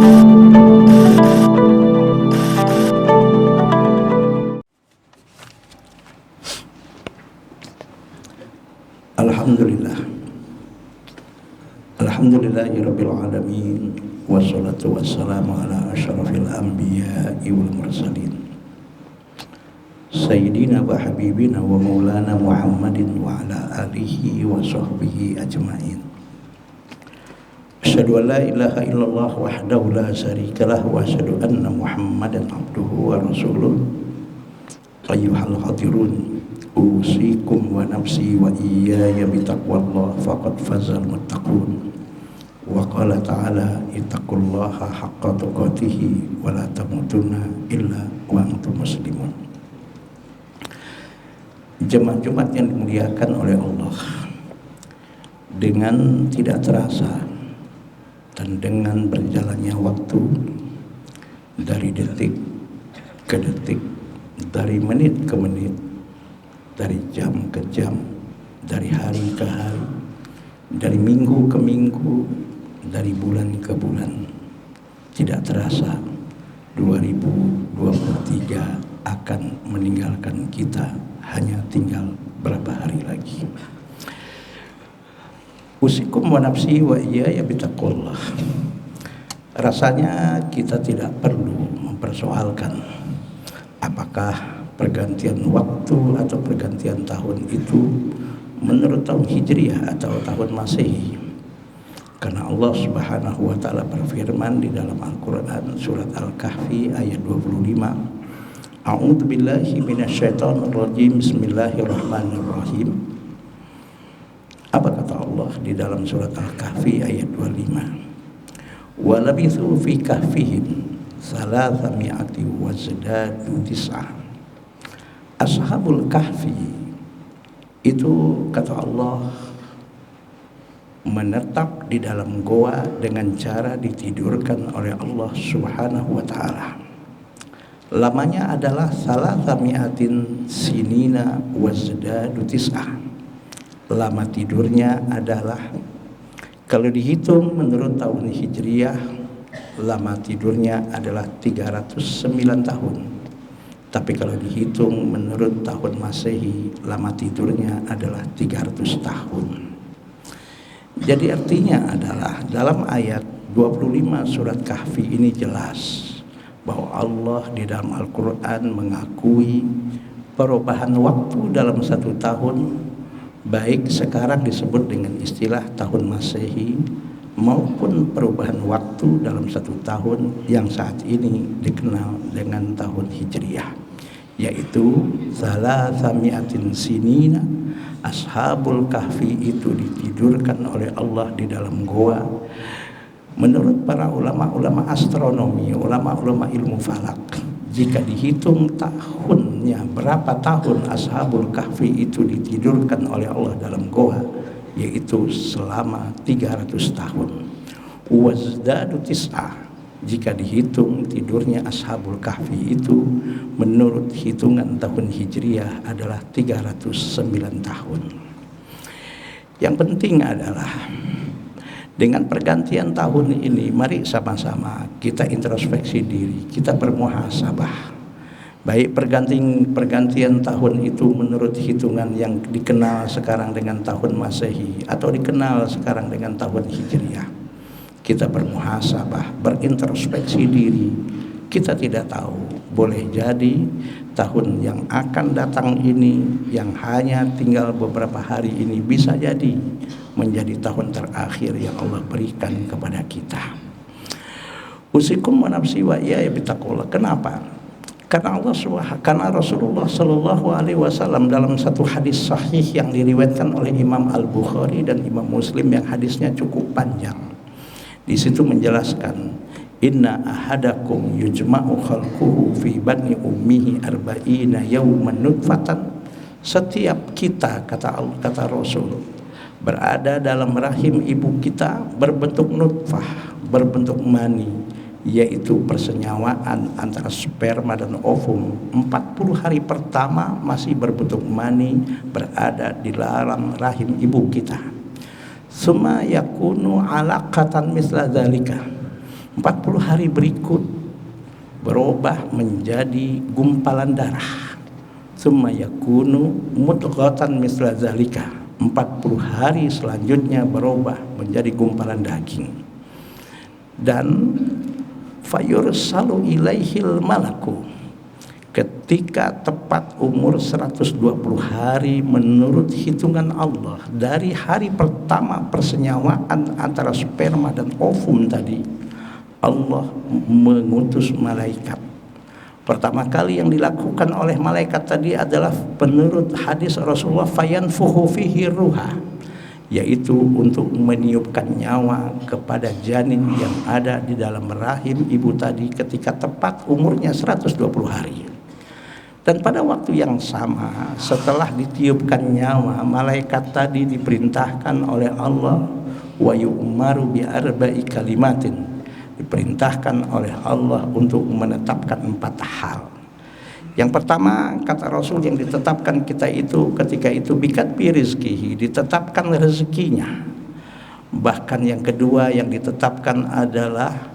Alhamdulillah. Alhamdulillahirabbil alamin wassalatu wassalamu ala asyrafil anbiya'i wal mursalin sayyidina wa habibina wa maulana Muhammadin wa ala alihi wa sahbihi ajmain. Asyhadu an la ilaha illallah wahdahu la syarikalah wa asyhadu anna Muhammadan abduhu wa rasuluh. Ayyuhal hadirun, usikum wa nafsi wa iyaya bitaqwallah faqad fazal muttaqun. Wa qala ta'ala ittaqullaha haqqa tuqatih wa la tamutunna illa wa antum muslimun. Jemaah Jumat yang dimuliakan oleh Allah, dengan tidak terasa dan dengan berjalannya waktu dari detik ke detik, dari menit ke menit, dari jam ke jam, dari hari ke hari, dari minggu ke minggu, dari bulan ke bulan, tidak terasa 2023 akan meninggalkan kita. Hanya tinggal berapa hari lagi. Usikum wa nafsi wa iyaya bitaqwallah. Rasanya kita tidak perlu mempersoalkan apakah pergantian waktu atau pergantian tahun itu menurut tahun Hijriah atau tahun Masehi. Karena Allah Subhanahu wa taala berfirman di dalam Al-Qur'an surat Al-Kahfi ayat 25, A'udzu billahi minasyaitonir rajim. Bismillahirrahmanirrahim. Apa kata Allah di dalam surat Al-Kahfi ayat 25? Wa labithu fi kahfihim salasami'ati wazdadu tis'ah. Ashabul kahfi itu kata Allah menetap di dalam goa dengan cara ditidurkan oleh Allah Subhanahu wa taala. Lamanya adalah salasami'atin sinina wazdadu tis'ah. Lama tidurnya adalah, kalau dihitung menurut tahun Hijriah, lama tidurnya adalah 309 tahun. Tapi kalau dihitung menurut tahun Masehi, lama tidurnya adalah 300 tahun. Jadi artinya adalah dalam ayat 25 surat Kahfi ini jelas bahwa Allah di dalam Al-Quran mengakui perubahan waktu dalam satu tahun, baik sekarang disebut dengan istilah tahun Masehi maupun perubahan waktu dalam satu tahun yang saat ini dikenal dengan tahun Hijriah, yaitu salasami'atin sinina. Ashabul kahfi itu ditidurkan oleh Allah di dalam goa. Menurut para ulama-ulama astronomi, ulama-ulama ilmu falak, jika dihitung tahunnya berapa tahun Ashabul Kahfi itu ditidurkan oleh Allah dalam goa, yaitu selama 300 tahun. Wazdadu tis'ah, jika dihitung tidurnya Ashabul Kahfi itu menurut hitungan tahun Hijriah adalah 309 tahun. Yang penting adalah dengan pergantian tahun ini, mari sama-sama kita introspeksi diri, kita bermuhasabah. Baik pergantian tahun itu menurut hitungan yang dikenal sekarang dengan tahun Masehi atau dikenal sekarang dengan tahun Hijriah. Kita bermuhasabah, berintrospeksi diri. Kita tidak tahu, boleh jadi tahun yang akan datang ini, yang hanya tinggal beberapa hari ini, bisa jadi menjadi tahun terakhir yang Allah berikan kepada kita. Usikum wa nafsi wa iyaya bitaqwallah. Kenapa? Karena Rasulullah Shallallahu Alaihi Wasallam dalam satu hadis sahih yang diriwayatkan oleh Imam Al-Bukhari dan Imam Muslim, yang hadisnya cukup panjang, di situ menjelaskan, inna ahadakum yujma'u khalquhu fi batni ummihi arba'ina yawman nutfatan. Setiap kita, kata Rasul, berada dalam rahim ibu kita berbentuk nutfah, berbentuk mani, yaitu persenyawaan antara sperma dan ovum. 40 hari pertama masih berbentuk mani, berada di dalam rahim ibu kita. Summa yakunu alaqatan misla dzalika. 40 hari berikut berubah menjadi gumpalan darah. Tsumma yakunu mudghatan misla zalika. 40 hari selanjutnya berubah menjadi gumpalan daging. Dan fayursalu ilaihil malaku. Ketika tepat umur 120 hari menurut hitungan Allah, dari hari pertama persenyawaan antara sperma dan ovum tadi, Allah mengutus malaikat. Pertama kali yang dilakukan oleh malaikat tadi adalah menurut hadis Rasulullah fayanfuhu fihi ruha, yaitu untuk meniupkan nyawa kepada janin yang ada di dalam rahim ibu tadi ketika tepat umurnya 120 hari. Dan pada waktu yang sama, setelah ditiupkan nyawa, malaikat tadi diperintahkan oleh Allah wa yu'maru bi arba'i kalimatin, diperintahkan oleh Allah untuk menetapkan 4 hal. Yang pertama, kata Rasul, yang ditetapkan kita itu ketika itu bikat bi rizkihi, ditetapkan rezekinya. Bahkan yang kedua yang ditetapkan adalah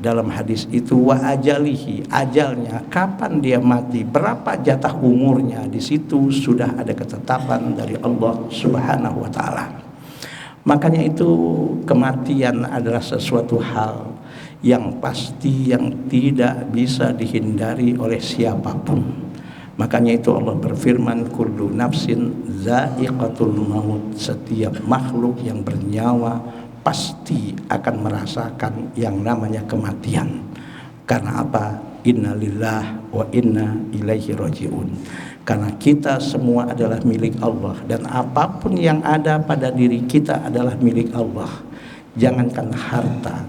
dalam hadis itu wa ajalihi, ajalnya, kapan dia mati, berapa jatah umurnya. Di situ sudah ada ketetapan dari Allah Subhanahu wa taala. Makanya itu kematian adalah sesuatu hal yang pasti, yang tidak bisa dihindari oleh siapapun. Makanya itu Allah berfirman, kullu nafsin za'iqatul maut, setiap makhluk yang bernyawa pasti akan merasakan yang namanya kematian. Karena apa? Inna lillah wa inna ilaihi raji'un. Karena kita semua adalah milik Allah, dan apapun yang ada pada diri kita adalah milik Allah. Jangankan harta,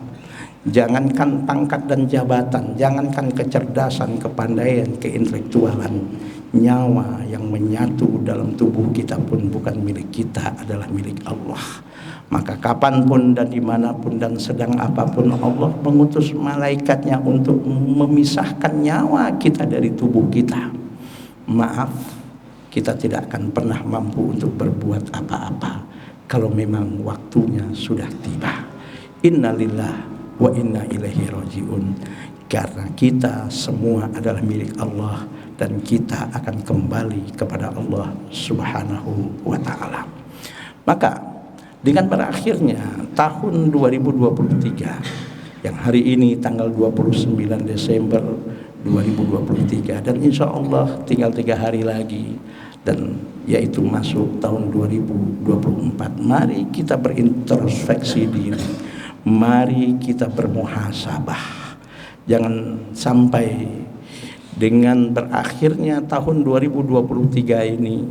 jangankan pangkat dan jabatan, jangankan kecerdasan, kepandaian, keintelektualan, nyawa yang menyatu dalam tubuh kita pun bukan milik kita, adalah milik Allah. Maka kapanpun dan dimanapun dan sedang apapun, Allah mengutus malaikatnya untuk memisahkan nyawa kita dari tubuh kita. Maaf, kita tidak akan pernah mampu untuk berbuat apa-apa kalau memang waktunya sudah tiba. Innalillah wa inna ilaihi raji'un. Karena kita semua adalah milik Allah dan kita akan kembali kepada Allah Subhanahu wa ta'ala. Maka dengan berakhirnya tahun 2023 yang hari ini tanggal 29 Desember 2023, dan insya Allah tinggal 3 hari lagi dan yaitu masuk tahun 2024, mari kita berintrospeksi diri, mari kita bermuhasabah. Jangan sampai dengan berakhirnya tahun 2023 ini,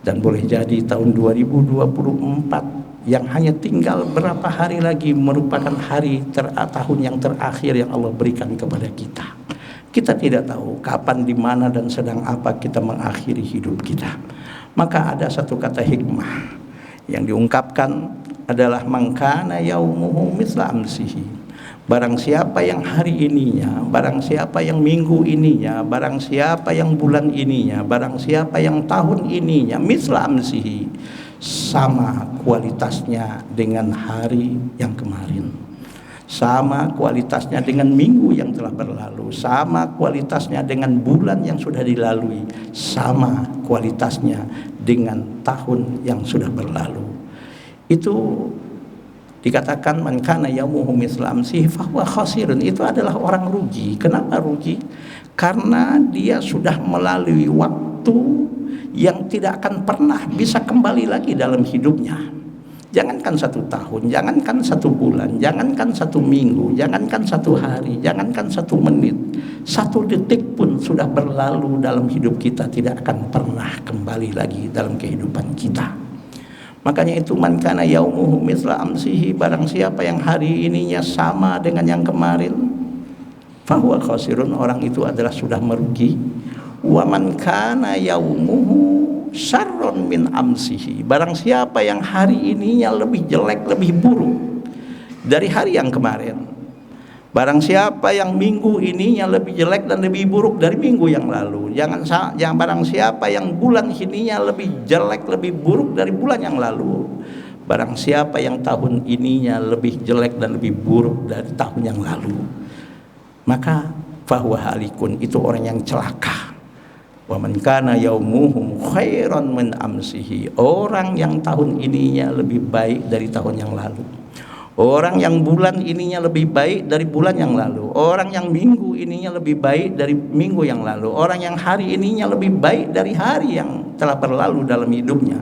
dan boleh jadi tahun 2024 yang hanya tinggal berapa hari lagi merupakan tahun yang terakhir yang Allah berikan kepada kita. Kita tidak tahu kapan, di mana, dan sedang apa kita mengakhiri hidup kita. Maka ada satu kata hikmah yang diungkapkan adalah mangkana yaumuhu mithla amsihi. Barang siapa yang hari ininya, barang siapa yang minggu ininya, barang siapa yang bulan ininya, barang siapa yang tahun ininya, mithla amsihi, sama kualitasnya dengan hari yang kemarin, sama kualitasnya dengan minggu yang telah berlalu, sama kualitasnya dengan bulan yang sudah dilalui, sama kualitasnya dengan tahun yang sudah berlalu. Itu dikatakan man kana yaumuhu mithla amsihi fahuwa khasirun, itu adalah orang rugi. Kenapa rugi? Karena dia sudah melalui waktu yang tidak akan pernah bisa kembali lagi dalam hidupnya. Jangankan 1 tahun, jangankan 1 bulan, jangankan 1 minggu, jangankan 1 hari, jangankan 1 menit, 1 detik pun sudah berlalu dalam hidup kita, tidak akan pernah kembali lagi dalam kehidupan kita. Makanya itu man kana yaumuhu mithla amsihi, barang siapa yang hari ininya sama dengan yang kemarin, fahuwa khasirun, orang itu adalah sudah merugi. Wa man kana yaumuhu syarrun min amsihi, barang siapa yang hari ininya lebih jelek, lebih buruk dari hari yang kemarin, barang siapa yang minggu ininya lebih jelek dan lebih buruk dari minggu yang lalu, jangan barang siapa yang bulan ininya lebih jelek, lebih buruk dari bulan yang lalu, Barang siapa yang tahun ininya lebih jelek dan lebih buruk dari tahun yang lalu, maka fahuwa halikun, itu orang yang celaka. Wa man kana yaumuhum khairan min amsihi, orang yang tahun ininya lebih baik dari tahun yang lalu, orang yang bulan ininya lebih baik dari bulan yang lalu, orang yang minggu ininya lebih baik dari minggu yang lalu, orang yang hari ininya lebih baik dari hari yang telah berlalu dalam hidupnya,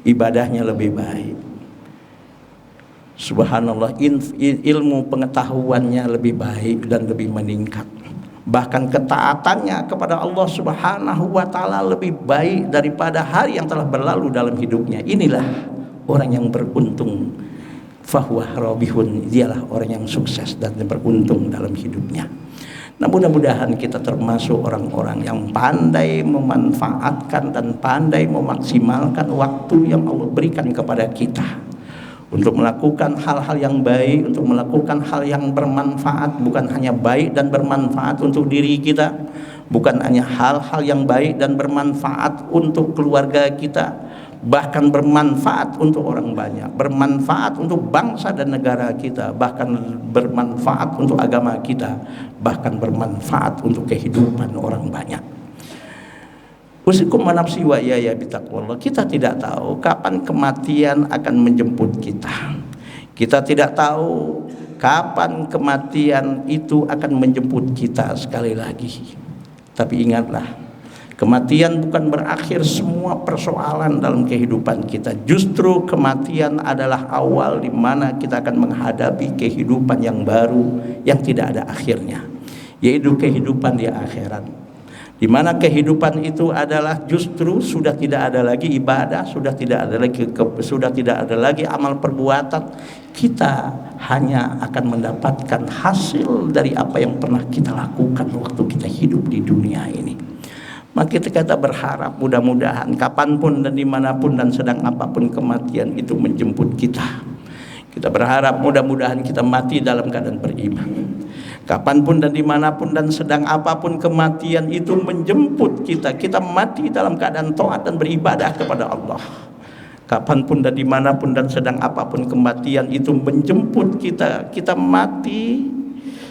ibadahnya lebih baik. Subhanallah, ilmu pengetahuannya lebih baik dan lebih meningkat. Bahkan ketaatannya kepada Allah Subhanahu wa ta'ala lebih baik daripada hari yang telah berlalu dalam hidupnya. Inilah orang yang beruntung. Fahuwa robihun, dialah orang yang sukses dan beruntung dalam hidupnya. Nah, mudah-mudahan kita termasuk orang-orang yang pandai memanfaatkan dan pandai memaksimalkan waktu yang Allah berikan kepada kita untuk melakukan hal-hal yang baik, untuk melakukan hal yang bermanfaat, bukan hanya baik dan bermanfaat untuk diri kita, bukan hanya hal-hal yang baik dan bermanfaat untuk keluarga kita, bahkan bermanfaat untuk orang banyak, bermanfaat untuk bangsa dan negara kita, bahkan bermanfaat untuk agama kita, bahkan bermanfaat untuk kehidupan orang banyak. Usikum manafsi wa iyaya bitaqwallah. Kita tidak tahu kapan kematian akan menjemput kita. Kita tidak tahu kapan kematian itu akan menjemput kita sekali lagi. Tapi ingatlah, kematian bukan berakhir semua persoalan dalam kehidupan kita. Justru kematian adalah awal di mana kita akan menghadapi kehidupan yang baru yang tidak ada akhirnya, yaitu kehidupan di akhirat. Di mana kehidupan itu adalah justru sudah tidak ada lagi ibadah, sudah tidak ada lagi amal perbuatan. Kita hanya akan mendapatkan hasil dari apa yang pernah kita lakukan waktu kita hidup di dunia ini. Maka kita berharap mudah-mudahan kapanpun dan dimanapun dan sedang apapun kematian itu menjemput kita. Kita berharap mudah-mudahan kita mati dalam keadaan beriman. Kapanpun dan dimanapun dan sedang apapun kematian itu menjemput kita, kita mati dalam keadaan taat dan beribadah kepada Allah. Kapanpun dan dimanapun dan sedang apapun kematian itu menjemput kita, kita mati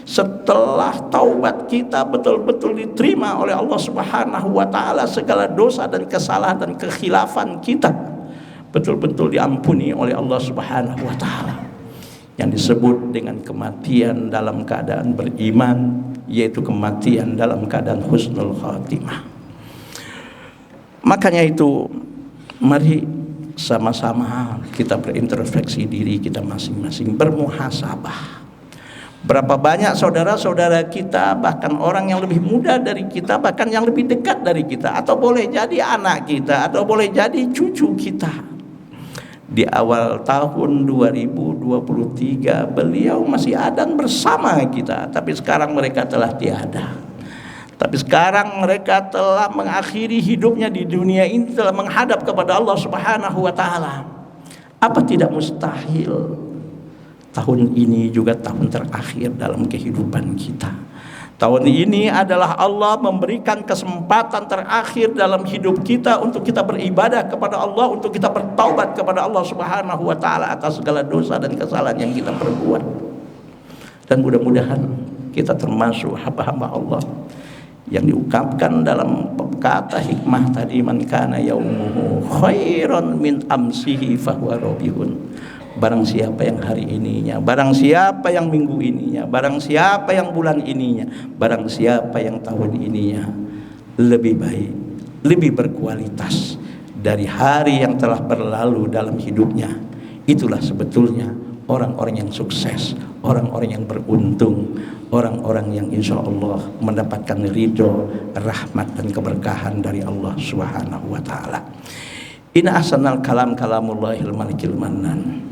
setelah taubat kita betul-betul diterima oleh Allah Subhanahu wa ta'ala, segala dosa dan kesalahan dan kekhilafan kita betul-betul diampuni oleh Allah Subhanahu wa ta'ala, yang disebut dengan kematian dalam keadaan beriman, yaitu kematian dalam keadaan husnul khatimah. Makanya itu, mari sama-sama kita berintrospeksi diri kita masing-masing, bermuhasabah. Berapa banyak saudara-saudara kita, bahkan orang yang lebih muda dari kita, bahkan yang lebih dekat dari kita, atau boleh jadi anak kita, atau boleh jadi cucu kita, di awal tahun 2023 beliau masih ada bersama kita, tapi sekarang mereka telah tiada. Tapi sekarang mereka telah mengakhiri hidupnya di dunia ini, telah menghadap kepada Allah Subhanahu wa ta'ala. Apa tidak mustahil tahun ini juga tahun terakhir dalam kehidupan kita? Tahun ini adalah Allah memberikan kesempatan terakhir dalam hidup kita untuk kita beribadah kepada Allah, untuk kita bertaubat kepada Allah Subhanahu wa ta'ala atas segala dosa dan kesalahan yang kita perbuat. Dan mudah-mudahan kita termasuk hamba-hamba Allah yang diungkapkan dalam kata hikmah tadi, man kana yaumuhu khairan min amsihi fahuwa robihun. Barang siapa yang hari ininya, barang siapa yang minggu ininya, barang siapa yang bulan ininya, barang siapa yang tahun ininya lebih baik, lebih berkualitas dari hari yang telah berlalu dalam hidupnya, itulah sebetulnya orang-orang yang sukses, orang-orang yang beruntung, orang-orang yang insya Allah mendapatkan ridho, rahmat dan keberkahan dari Allah Subhanahu wa ta'ala. Inna ahsanal kalam kalamullahil malikil mannan,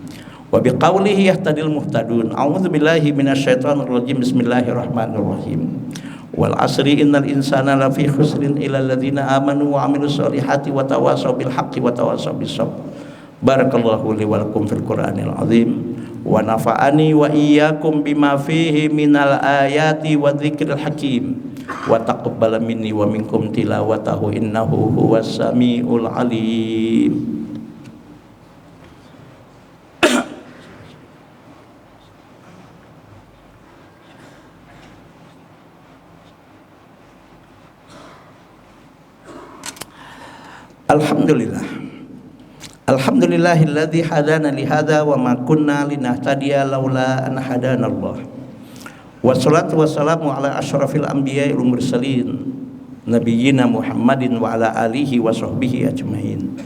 wa biqaulihi yahtadil muhtadun. A'udzu billahi minasyaitonir rajim. Bismillahirrahmanirrahim. Wal asri innal insana lafi khusrin illa alladziina amanu wa 'amilus solihati wa tawassaw bil haqqi wa tawassaw bis sabr. Barakallahu li wa lakum fil Qur'anil azim wa nafa'ani wa iyyakum bima fihi minal ayati wa dzikril hakim wa taqabbal minni wa minkum tilawatahu innahu huwas samiul alim. Alhamdulillah. Alhamdulillahilladzi hadana li hadza wa ma kunna linahtadiya laula an hadanallah. Wassalatu wassalamu ala asyrafil anbiya'i wal mursalin nabiyyina Muhammadin wa ala alihi wa sahbihi ajmain.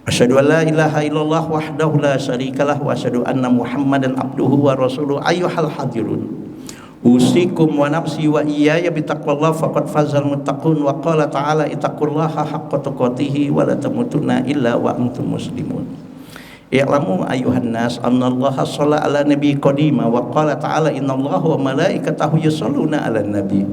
Asyhadu an la ilaha illallah wahdahu la syarikalah wa asyhadu anna Muhammadan abduhu wa rasuluh. Ayyuhal hadirun, usikum wa nafsi wa iyaya bitaqwallah faqad fazal muttaqun. Wa qala ta'ala ittaqullaha haqqa tuqatih wa la tamutunna illa wa antum muslimun. I'lamu ayyuhan nas annallaha shalla ala nabi qadima wa qala ta'ala innallaha wa malaikatahu yusholluna 'alan nabi.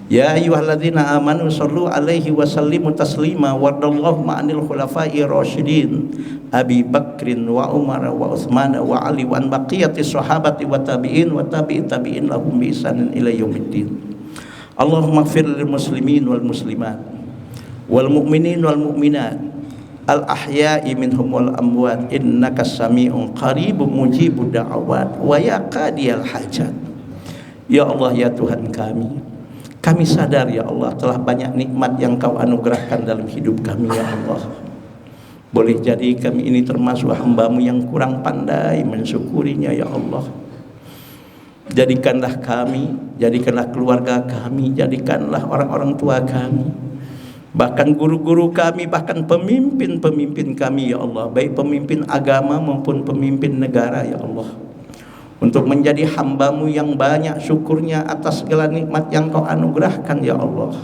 Ya ayyuhalladzina amanu shallu alaihi wa sallimu taslima. Wardallahu ma'anil khulafa'i rasyidin Abi Bakrin wa Umar wa Utsman wa Ali wa baqiyati sahabati wa tabi'in wa tabi'in tabi'in lahum bi ihsanin ila yaumiddin. Allahumma ighfir lil muslimin wal muslimat wal mu'minin wal mu'minat al ahya'i minhum wal amwat innaka sami'un qaribun mujibud da'awat wa ya qadiyal hajat. Ya Allah, ya Tuhan kami sadar ya Allah telah banyak nikmat yang Kau anugerahkan dalam hidup kami ya Allah. Boleh jadi kami ini termasuk hamba-Mu yang kurang pandai mensyukurinya ya Allah. Jadikanlah kami, jadikanlah keluarga kami, jadikanlah orang-orang tua kami, bahkan guru-guru kami, bahkan pemimpin-pemimpin kami ya Allah, baik pemimpin agama maupun pemimpin negara ya Allah, untuk menjadi hamba-Mu yang banyak syukurnya atas segala nikmat yang Kau anugerahkan ya Allah.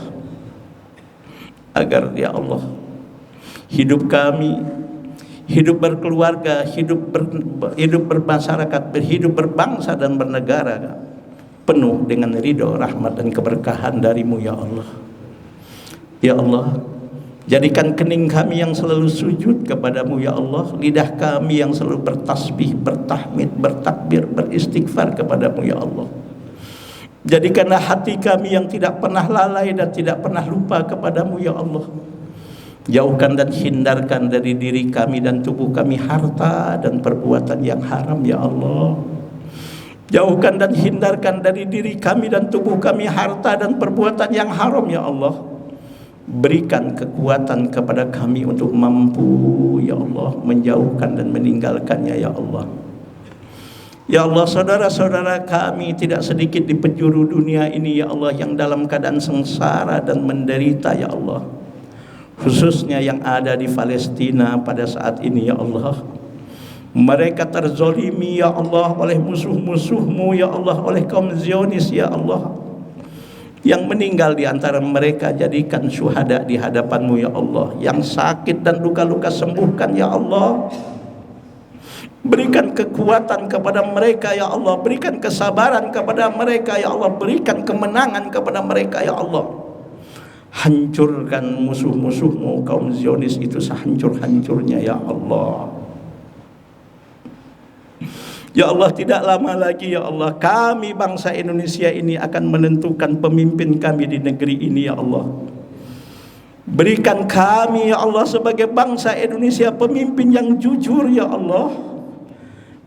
Agar ya Allah hidup kami, hidup berkeluarga, hidup bermasyarakat, hidup berbangsa dan bernegara penuh dengan ridho, rahmat dan keberkahan dari-Mu ya Allah. Ya Allah, jadikan kening kami yang selalu sujud kepadamu ya Allah, lidah kami yang selalu bertasbih, bertahmid, bertakbir, beristighfar kepadamu ya Allah. Jadikanlah hati kami yang tidak pernah lalai dan tidak pernah lupa kepadamu ya Allah. Jauhkan dan hindarkan dari diri kami dan tubuh kami harta dan perbuatan yang haram ya Allah. Jauhkan dan hindarkan dari diri kami dan tubuh kami harta dan perbuatan yang haram ya Allah. Berikan kekuatan kepada kami untuk mampu ya Allah menjauhkan dan meninggalkannya ya Allah. Ya Allah, saudara-saudara kami tidak sedikit di penjuru dunia ini ya Allah yang dalam keadaan sengsara dan menderita ya Allah, khususnya yang ada di Palestina pada saat ini ya Allah. Mereka terzolimi ya Allah oleh musuh-musuh-Mu ya Allah, oleh kaum Zionis ya Allah. Yang meninggal di antara mereka jadikan syuhada di hadapan-Mu ya Allah. Yang sakit dan luka-luka sembuhkan ya Allah. Berikan kekuatan kepada mereka ya Allah, berikan kesabaran kepada mereka ya Allah, berikan kemenangan kepada mereka ya Allah. Hancurkan musuh-musuh-Mu kaum Zionis itu sehancur-hancurnya ya Allah. Ya Allah, tidak lama lagi ya Allah kami bangsa Indonesia ini akan menentukan pemimpin kami di negeri ini ya Allah. Berikan kami ya Allah sebagai bangsa Indonesia pemimpin yang jujur ya Allah.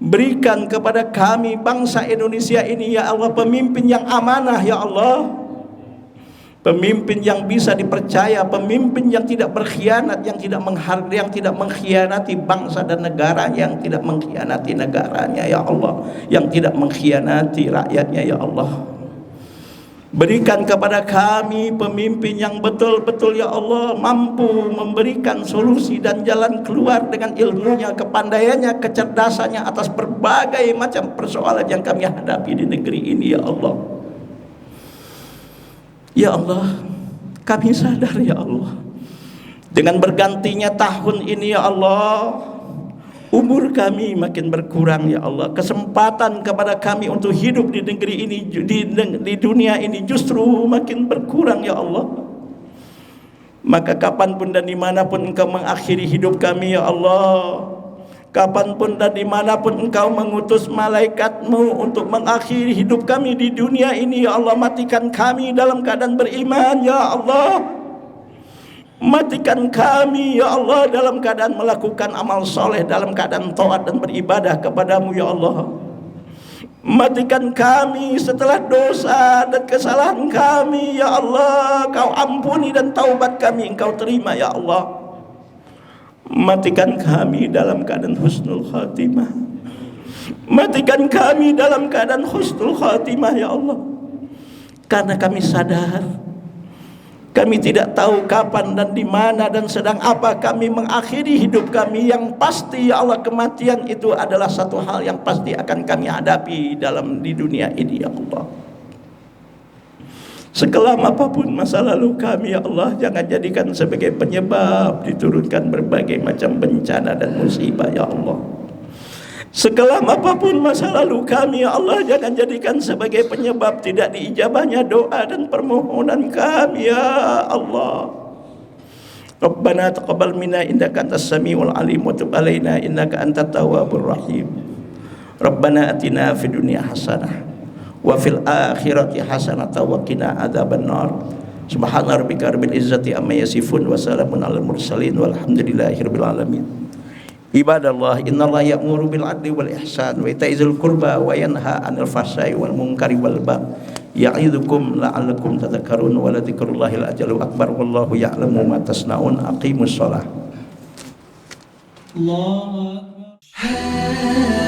Berikan kepada kami bangsa Indonesia ini ya Allah pemimpin yang amanah ya Allah. Pemimpin yang bisa dipercaya, pemimpin yang tidak berkhianat, yang tidak menghargai, yang tidak mengkhianati bangsa dan negara, yang tidak mengkhianati negaranya ya Allah, yang tidak mengkhianati rakyatnya ya Allah. Berikan kepada kami pemimpin yang betul-betul ya Allah mampu memberikan solusi dan jalan keluar dengan ilmunya, kepandaiannya, kecerdasannya atas berbagai macam persoalan yang kami hadapi di negeri ini ya Allah. Ya Allah, kami sadar ya Allah, dengan bergantinya tahun ini ya Allah, umur kami makin berkurang ya Allah. Kesempatan kepada kami untuk hidup di negeri ini, di dunia ini justru makin berkurang ya Allah. Maka kapanpun dan dimanapun Engkau mengakhiri hidup kami ya Allah, kapanpun dan dimanapun Engkau mengutus malaikat-Mu untuk mengakhiri hidup kami di dunia ini ya Allah, matikan kami dalam keadaan beriman ya Allah. Matikan kami ya Allah dalam keadaan melakukan amal soleh, dalam keadaan taat dan beribadah kepadamu ya Allah. Matikan kami setelah dosa dan kesalahan kami ya Allah, Kau ampuni dan taubat kami Engkau terima ya Allah. Matikan kami dalam keadaan husnul khatimah. Matikan kami dalam keadaan husnul khatimah ya Allah. Karena kami sadar kami tidak tahu kapan dan di mana dan sedang apa kami mengakhiri hidup kami. Yang pasti ya Allah, kematian itu adalah satu hal yang pasti akan kami hadapi di dunia ini ya Allah. Sekelam apapun masa lalu kami ya Allah, jangan jadikan sebagai penyebab diturunkan berbagai macam bencana dan musibah ya Allah. Sekelam apapun masa lalu kami ya Allah, jangan jadikan sebagai penyebab tidak diijabahnya doa dan permohonan kami ya Allah. Rabbana taqabbal minna innaka antas samiul alim wa tub alaina innaka antat tawwabur rahim. Rabbana atina fid dunya hasanah wa fil akhirati hasanatan wa qina adzabannar. Subhana rabbika rabbil izzati amma yasifun wa salamun alal mursalin walhamdulillahirabbil alamin. Ibadallah, innallaha ya'muru bil adli wal ihsan wa itaizil qurba wa yanha 'anil fahsya'i wal munkari wal baghi ya'idzukum la'allakum tadhakkarun wa la dzikrullahil ajallu akbar wallahu ya'lamu ma tasna'un. Aqimus shalah. Allahu akbar.